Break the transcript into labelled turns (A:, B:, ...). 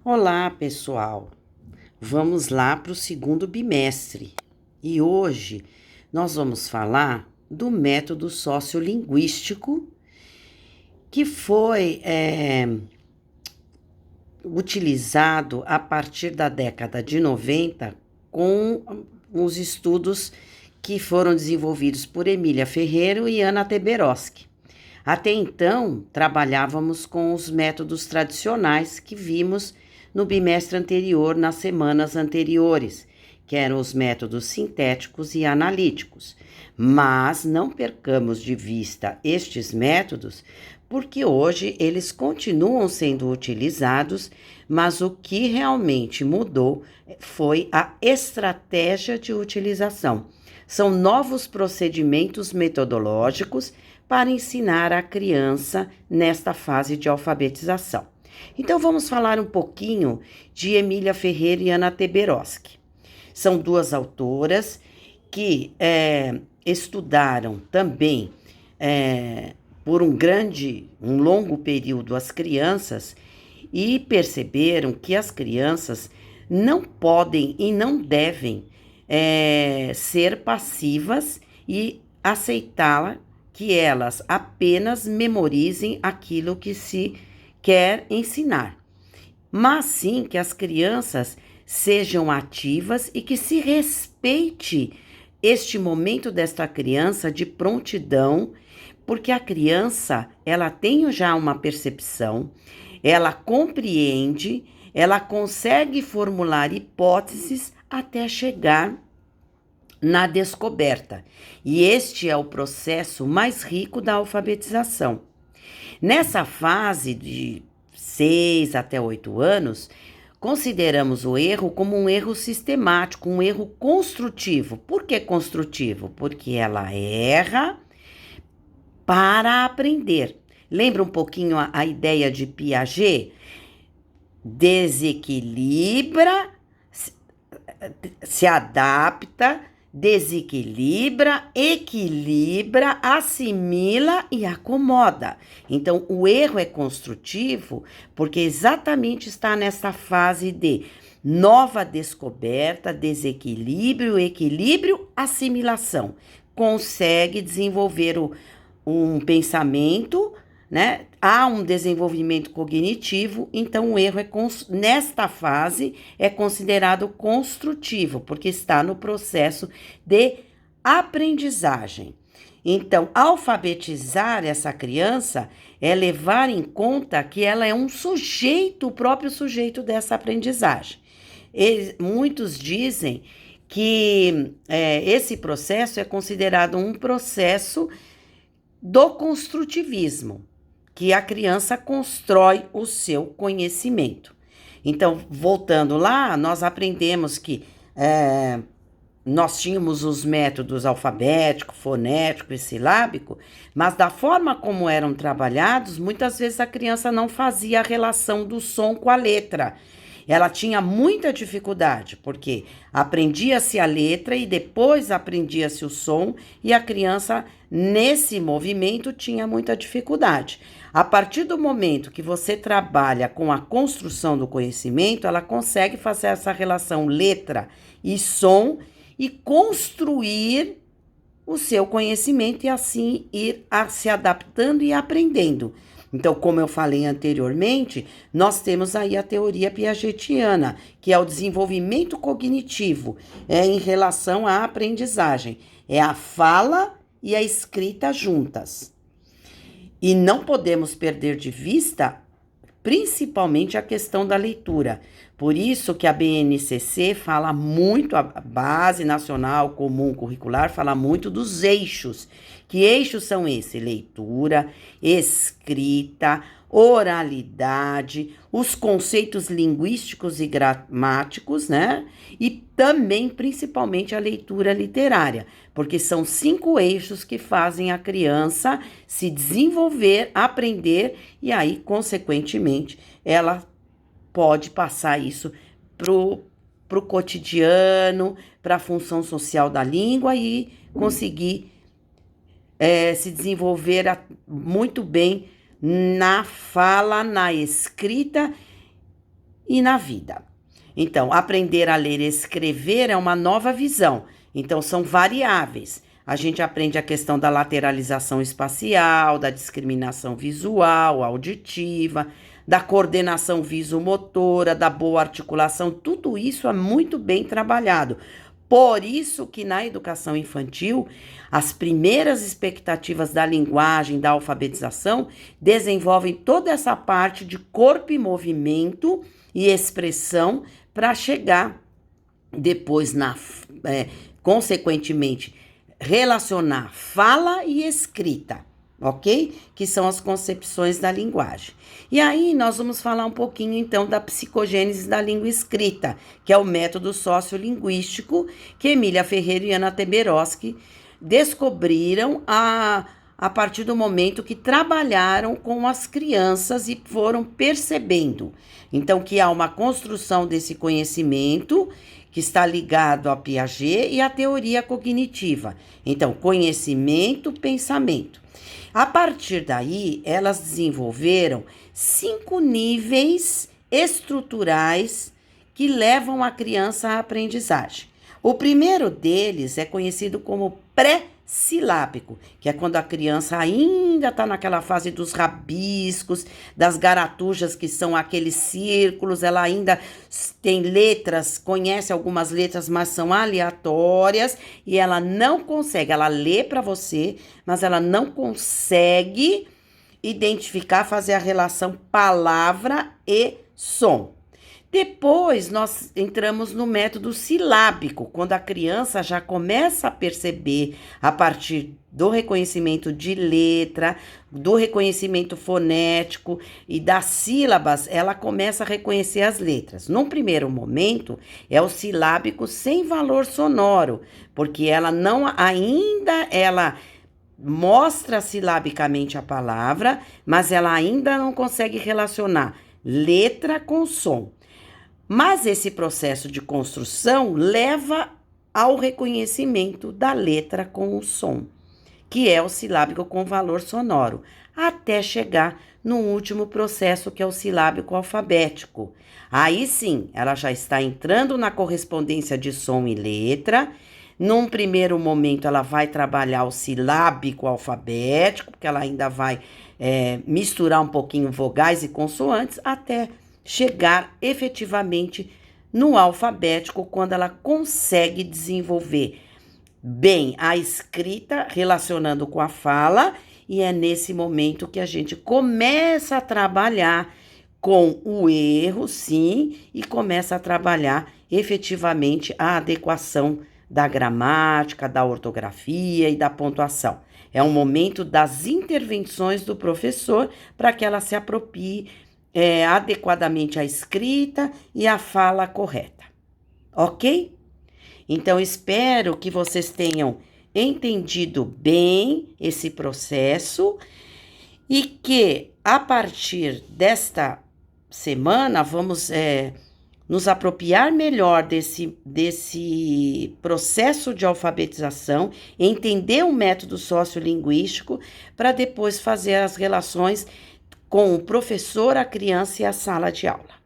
A: Olá, pessoal. Vamos lá para o segundo bimestre. E hoje nós vamos falar do método sociolinguístico que foi utilizado a partir da década de 90 com os estudos que foram desenvolvidos por Emília Ferreiro e Ana Teberoski. Até então, trabalhávamos com os métodos tradicionais que vimos no bimestre anterior, nas semanas anteriores, que eram os métodos sintéticos e analíticos. Mas não percamos de vista estes métodos, porque hoje eles continuam sendo utilizados, mas o que realmente mudou foi a estratégia de utilização. São novos procedimentos metodológicos para ensinar a criança nesta fase de alfabetização. Então vamos falar um pouquinho de Emília Ferreira e Ana Teberoski. São duas autoras que estudaram também por um longo período as crianças e perceberam que as crianças não podem e não devem ser passivas e aceitá-la que elas apenas memorizem aquilo que se quer ensinar, mas sim que as crianças sejam ativas e que se respeite este momento desta criança de prontidão, porque a criança, ela tem já uma percepção, ela compreende, ela consegue formular hipóteses até chegar na descoberta. E este é o processo mais rico da alfabetização. Nessa fase de 6 até 8 anos, consideramos o erro como um erro sistemático, um erro construtivo. Por que construtivo? Porque ela erra para aprender. Lembra um pouquinho a ideia de Piaget? Desequilibra, se adapta, desequilibra, equilibra, assimila e acomoda. Então, o erro é construtivo porque exatamente está nessa fase de nova descoberta, desequilíbrio, equilíbrio, assimilação. Consegue desenvolver um pensamento, né? Há um desenvolvimento cognitivo, então o erro nesta fase é considerado construtivo, porque está no processo de aprendizagem. Então, alfabetizar essa criança é levar em conta que ela é um sujeito, o próprio sujeito dessa aprendizagem. Muitos dizem que esse processo é considerado um processo do construtivismo, que a criança constrói o seu conhecimento. Então, voltando lá, nós aprendemos que nós tínhamos os métodos alfabético, fonético e silábico, mas da forma como eram trabalhados, muitas vezes a criança não fazia a relação do som com a letra. Ela tinha muita dificuldade, porque aprendia-se a letra e depois aprendia-se o som, e a criança, nesse movimento, tinha muita dificuldade. A partir do momento que você trabalha com a construção do conhecimento, ela consegue fazer essa relação letra e som e construir o seu conhecimento e assim ir se adaptando e aprendendo. Então, como eu falei anteriormente, nós temos aí a teoria piagetiana, que é o desenvolvimento cognitivo em relação à aprendizagem. É a fala e a escrita juntas. E não podemos perder de vista, principalmente, a questão da leitura. Por isso que a BNCC fala muito, a Base Nacional Comum Curricular fala muito dos eixos. Que eixos são esses? Leitura, escrita, oralidade, os conceitos linguísticos e gramáticos, né? E também, principalmente, a leitura literária, porque são 5 eixos que fazem a criança se desenvolver, aprender e aí, consequentemente, ela pode passar isso pro cotidiano, para a função social da língua e conseguir se desenvolver muito bem na fala, na escrita e na vida. Então, aprender a ler e escrever é uma nova visão. Então, são variáveis. A gente aprende a questão da lateralização espacial, da discriminação visual, auditiva, da coordenação visomotora, da boa articulação. Tudo isso é muito bem trabalhado. Por isso que na educação infantil, as primeiras expectativas da linguagem, da alfabetização, desenvolvem toda essa parte de corpo e movimento e expressão para chegar depois, consequentemente, relacionar fala e escrita, ok? Que são as concepções da linguagem. E aí nós vamos falar um pouquinho então da psicogênese da língua escrita, que é o método sociolinguístico que Emília Ferreira e Ana Teberoski descobriram a partir do momento que trabalharam com as crianças e foram percebendo. Então, que há uma construção desse conhecimento que está ligado ao Piaget e à teoria cognitiva. Então, conhecimento, pensamento. A partir daí, elas desenvolveram 5 níveis estruturais que levam a criança à aprendizagem. O primeiro deles é conhecido como pré-silábico, que é quando a criança ainda está naquela fase dos rabiscos, das garatujas, que são aqueles círculos, ela ainda tem letras, conhece algumas letras, mas são aleatórias, e ela não consegue, ela lê para você, mas ela não consegue identificar, fazer a relação palavra e som. Depois, nós entramos no método silábico, quando a criança já começa a perceber, a partir do reconhecimento de letra, do reconhecimento fonético e das sílabas, ela começa a reconhecer as letras. Num primeiro momento, é o silábico sem valor sonoro, porque ela mostra silabicamente a palavra, mas ela ainda não consegue relacionar letra com som. Mas esse processo de construção leva ao reconhecimento da letra com o som, que é o silábico com valor sonoro, até chegar no último processo, que é o silábico alfabético. Aí sim, ela já está entrando na correspondência de som e letra. Num primeiro momento, ela vai trabalhar o silábico alfabético, porque ela ainda vai misturar um pouquinho vogais e consoantes, até chegar efetivamente no alfabético, quando ela consegue desenvolver bem a escrita relacionando com a fala, e é nesse momento que a gente começa a trabalhar com o erro, sim, e começa a trabalhar efetivamente a adequação da gramática, da ortografia e da pontuação. É um momento das intervenções do professor para que ela se aproprie adequadamente a escrita e a fala correta, ok? Então, espero que vocês tenham entendido bem esse processo e que, a partir desta semana, vamos nos apropriar melhor desse processo de alfabetização, entender o método sociolinguístico, para depois fazer as relações com o professor, a criança e a sala de aula.